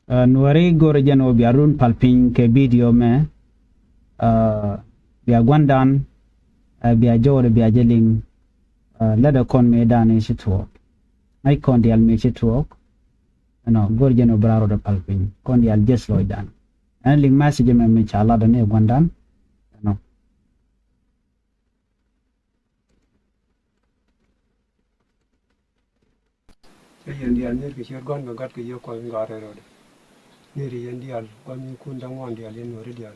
nuari gorjano biarun palping ke video me bia gwandan bia jore bia jeling lada kon me dane shitwok ai kon dial me shitwok no gorjano braro da palping kon dial jeslo dan an ling message me chala da ne gwandan no yendial ne ke gon ga gat ke yo ko ngare ro ne ri yendial ko mi kun dang wan dial yen no ri dial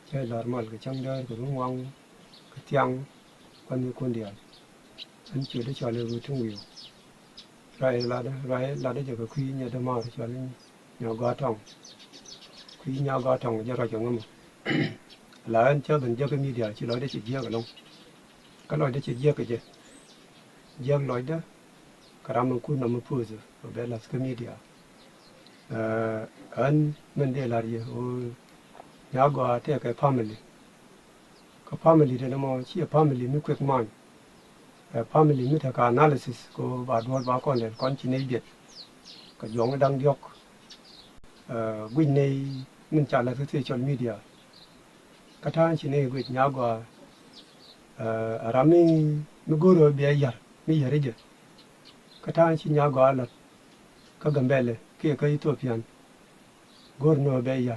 che lar mal ke chang dar ko wang ke tiang ko mi kun dial an che de chale ru tung wi rai la de je ko khui nya de ma chale nya ga tong khui nya ga tong je ra chang ma la an che ben je ke mi dial chi lo de chi je ga long ka lo de chi je ke je lo de karam kun nam puze bela ska media an men de la ye o ya go te ka family de mo chi family mi quick man family mi ta ka analysis ko ba dol ba kon le kon chi ne biet ka jong dang diok gwin ne min cha la social media ka ta chi ne gwit nya go arami mi goro be yar mi yare je kata chi nya go ala ka gambele ke ka Ethiopian gorno be ya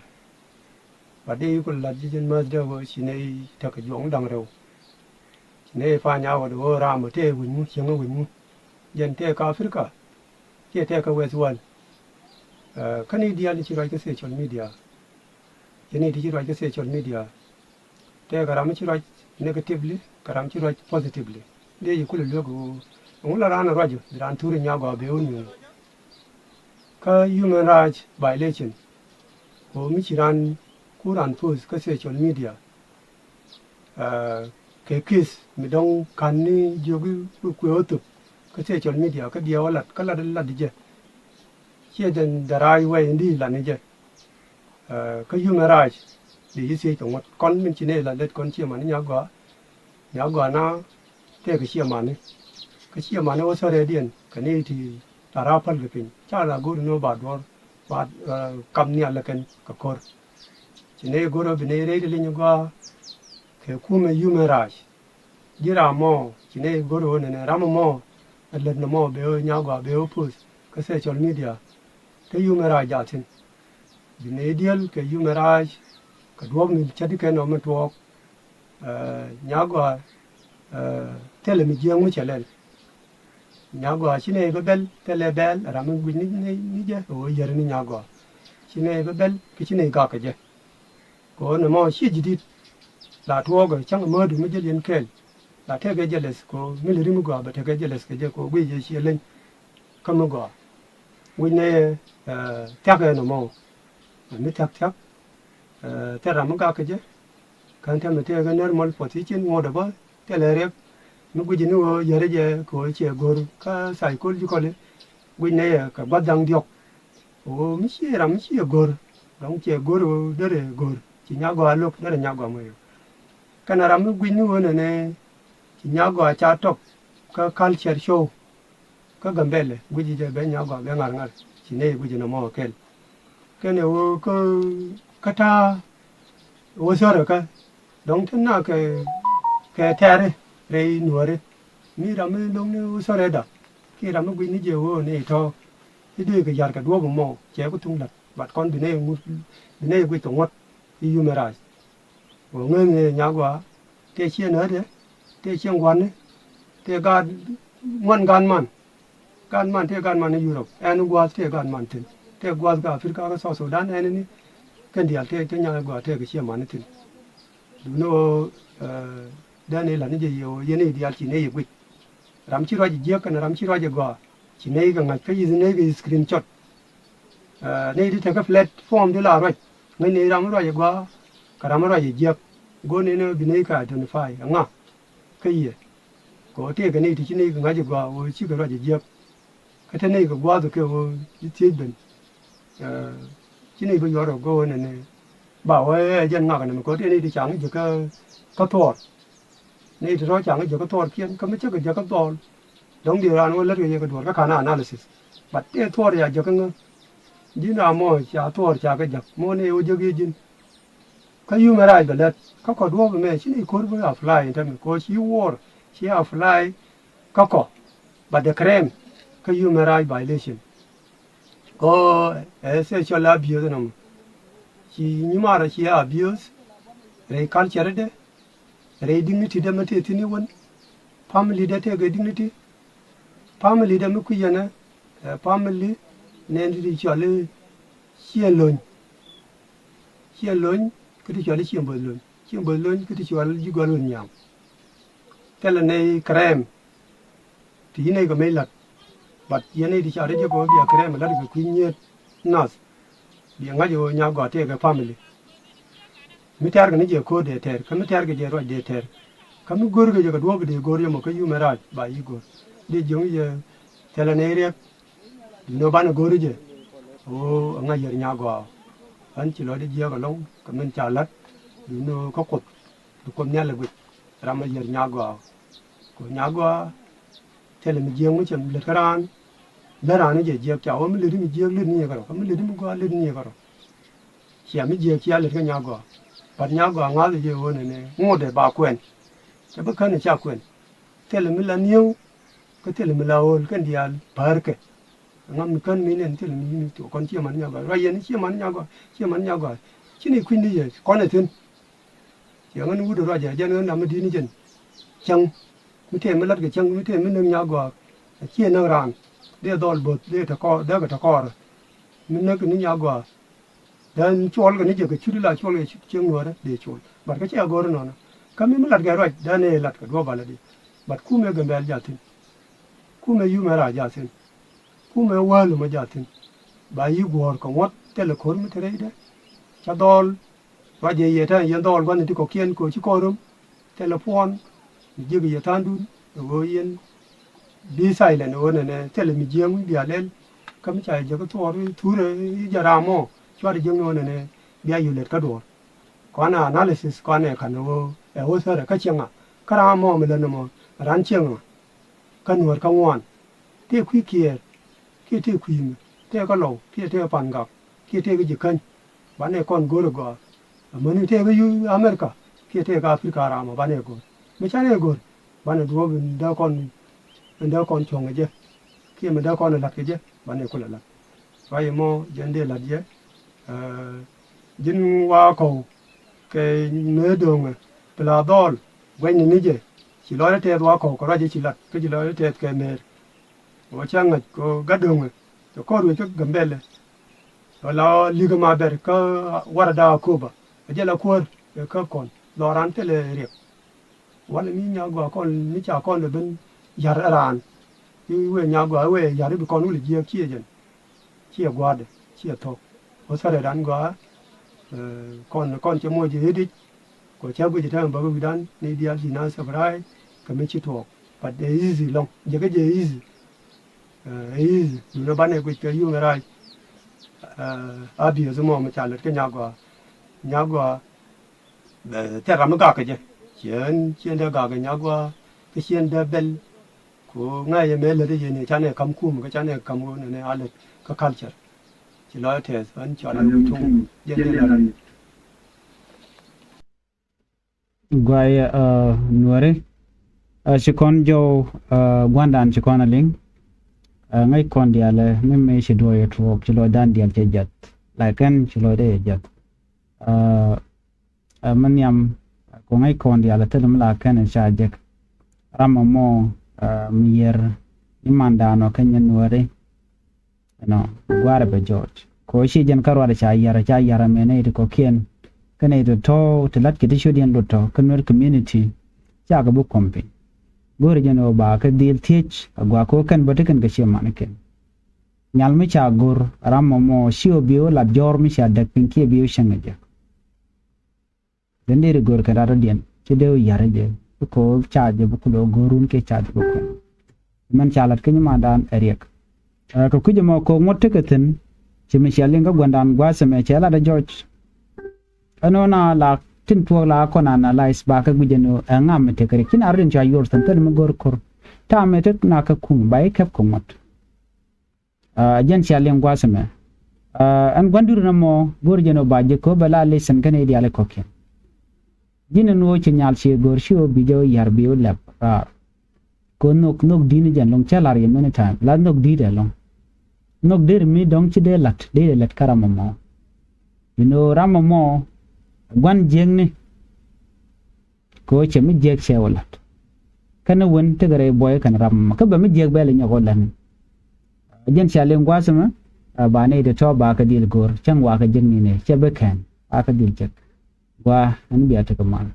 bade ko la jin mas de wo chi ne ta ka jong dang rew chi ne fa nya wo do ra mo te win mu chi ngo win mu yen te ka Afrika ke te ka West Wall kani dia ni chi ra ke social media yene di chi ra ke social media te ka ram chi ra negatively ka ram chi ra positively de yi ko le go ngula rana rajo ran turi nya go be unu ka human rights violation ko mi chiran kuran post ka social media ke kis mi dong kan ni jogi ku youtube ka social media ka dia wala ka la dije che den darai we ndi la ni je ka human rights di yisi to ngot kon min chine la let kon che man nya go na te ka che man cái chuyện mà nó sao để điện cái này thì là ra phân cái pin cha là guru nó bạt cầm nia là cái cor chỉ này guru bên này đấy lên qua cái khu mà human rights đi ra mò chỉ này guru này ra mò lần nó mò béo nhau qua béo post cái social media cái human rights giả trên bên này deal cái human rights cái đồ mình chắc cái nó mình thuộc nhau qua tele mình giang mới chạy lên nyagwa chine bebel tele bel ramu gwini ni je o yerni nyagwa chine bebel ki chine ga ka je ko no mo shi jidit la tuogo chang mo du mi je yen kel la te ge jeles ko miliri mu gwa ba te ge jeles ke je ko gwi je shi len kam gwa gwini ta ge no mo mi tak te ramu ga ka je kan te me te ge normal position mo da ba tele rek nó quy trình nó giờ đấy có chế gor cả sai col chứ còn quy này cả bắt đăng diok ô mi chỉ gor đóng chế gor đấy là gor chỉ nhá gò lúc đấy là nhá gò mày cái nào nó quy nó này chỉ nhá gò cha top cái culture show cái gambele quy trình bé nhá gò bé ngar chỉ này quy trình nó mò cái này cái ta ô sao rồi cái đóng thế nào cái thề rei nuore mi rame long ne usare da ki rame gwi ni je wo ne to ide ga yar ka do mo che ko tung lat bat kon bine gwi to ngot i yumerai wo nge nya gwa te che ne de te chen wan ne te ga ngon gan man te gan man in Europe an gwa te gan man tin te gwa ga Afrika ga so Sudan ne ni kan dia te nya gwa te ga che man tin du no đây này là nó gì vậy này đi ăn chỉ này vậy làm chi rồi gì cái làm chi rồi gì gò chỉ này cái ngày cái gì này cái screenshot này đi theo cái platform đó là rồi ngay này làm rồi gì gò cái làm rồi gì gò này nó bên này cái identify ngã cái gì có thể cái này thì chỉ này cái ngày gì gò chỉ cái rồi gì cái thế này cái gò thì cái gì bên chỉ này bây giờ rồi gò này bảo ấy dân ngã cái này có thể này thì chẳng cái thọ này thì nói chẳng cái giờ cái thor kiên cái mấy chiếc cái giờ cái thor đóng điều ra nó lấy cái đồ cái khả năng analysis bắt cái thor thì giờ cái jina mo cha tor cha cái giặc mo ne o jagi jin ka yu mara ga let ka ko do me chi ni ko ba fly ta me ko chi war chi a fly ka ko ba de krem ka yu mara violation ko se cho la bio de nam chi ni mara chi abuse re culture de re dignity de mate tini won family de te ga dignity family de mu ku yana family ne ndi cho le chia lon cái đi cho đi chiêm bơi luôn cái đi cho đi qua luôn nhàng thế là này krem thì này có mấy lần bật giờ này đi cho đấy cho có bia krem là được quy nhiệt nas bia ngay vô nhà gọi thế cái family mi tar cái này giờ cô để ter cái mi tar cái giờ rồi để ter cái mi gor cái giờ cái đua cái gor mà cái yu mera ba y gor đi giống giờ thế là này riêng nó bán gor giờ ô ngay giờ nhà gọi anh chỉ nói đi giờ cái lâu cái mình trả lát nó có cột nhà là vậy làm bây giờ nhà gòa thế là mình giang mới chậm lật cái ran nó giờ cháu mình lật mình giang lên như vậy rồi mình lật mình qua lên như vậy rồi chỉ mình giang chỉ lật cái nhà gòa bắt nhà gòa ngã thì giờ này ngô để bà quen cái bức khăn này cha quen thế là mình là nhiều cái thế là mình là ôn cái đi ăn bار cái ngắm cân mình nên thế là mình tụi con chia mắn nhau rồi rồi giờ chia mắn nhau rồi chứ này khuyên đi giờ con này thân chỉ ngân u rồi giờ cho nên làm đi như chân chăng mới thêm mới lật cái chăng mới thêm mới nâng nhau rồi chia nâng ràn để đòn bột để thà co để cái thà co rồi mình nâng cái nhau rồi dan chol cái này giờ cái chút là chol cái chăng nữa đấy để chol bật cái chèo rồi nó cái mình lật cái rồi dan này lật cái đua vào là đi bật cú mấy gần bèn giờ thân cú mấy yu mấy ra giờ thân cú mấy wal mà giờ thân bà yu gor có ngót thế là khốn mới thế đấy cha đòn và giờ thế yên đòn quan thì có kiên của chú coi đúng telephone giờ cái tan đun rồi yên đi sai là nó này thế là mình giang bia lên cắm chạy giờ cái thua rồi giờ ra mò cho đi giang nó này bia yêu lết cái đồ còn analysis còn này khả nó ở sao là cái chiang à cái ra mò mình lên mò ran chiang à cái nuột cái ngoan thế quý kia thế quý thế cái lẩu thế pan gạo thế cái gì canh bạn này con gối rồi mình thế cái America thế cái Africa ra mà bạn này gối mấy cha này gối bạn này đua mình đau con chồng cái chứ khi mình đau con là lật cái chứ bạn này cũng là lật vậy mà vấn đề là gì dân qua cầu cái nửa đường là đòn quay nhìn như vậy chỉ nói là thế qua cầu có ra chỉ lật cái chỉ nói là thế cái mệt ở trang này có gắt đường rồi có đuôi cái gầm bèn rồi là ligama ber cái warada Cuba giờ là quên cái con lo ran thế là riệp wala mi nhà gwa con mi cha con là bên yar ran yu we nhà gwa we yar bi con uli je chia jen chia gwa de chia thok o sa ran gwa con che mo je đi ko cha bu je ta ba bu dan ni dia di na sa brai ka mi chi thok but there is long je cái je is nó ban này cái yu ngai abi zo mo ma cha le cái nhà gwa thế làm cái chứ chuyện đó cái nhà qua cái chuyện đó bel của ngay mấy lần đấy này cha này cầm cùm cái cha này cầm cái này ăn cái culture chỉ nói thế vẫn cho nó chung dân là guai nuare chỉ con jo guandan chỉ con aling ngay con dia le me chỉ đôi thuộc chỉ lo dan dia chơi giật lại kan chỉ lo để giật mình nhầm ko ngay kon dia la tedum la kan sha jek ramamo mier imandano kanyen nuare no gware be george ko shi jen karwa da cha yara mene ko kien kane to lat kiti shodian to kanwer community cha ga bu kompi gore jen ba ka dil tich gwa ko kan botekan ga shema ken nyal mi cha gor ramamo shi obio la jor mi sha dak pinki bio shangaje dendere gor ka dara dien ci dew yare je ko charge bu ko gorun ke charge bu ko man chalat ke nyama dan eriek ko kuje mo ko ngotte ke ten ci mi shalen ga gwandan gwa se me chela da george anona la tin to la ko na lies ba ka guje no ngam te kare kin arden cha yor tan tan mo gor kor ta me te na ka kum bai kep ko mot jen shalen gwa se me an gwandur na mo gor jeno baje ko bala lesen kane di ale kokken jina no ci nyal ci gor shio bijo yar biyo lap ko nok dini jan long chalar ye many time la nok di de long nok der mi dong ci de lat karama mo you know rama mo gwan jeng ni ko ci mi jek ci walat kana won tegare boy kan ram ka ba mi jek bele nyako lan jen ci ale ngwasama ba ne da to ba ka dil gor can wa ka jeng ni ne ce be kan aka dil jek wa an biya ta kamal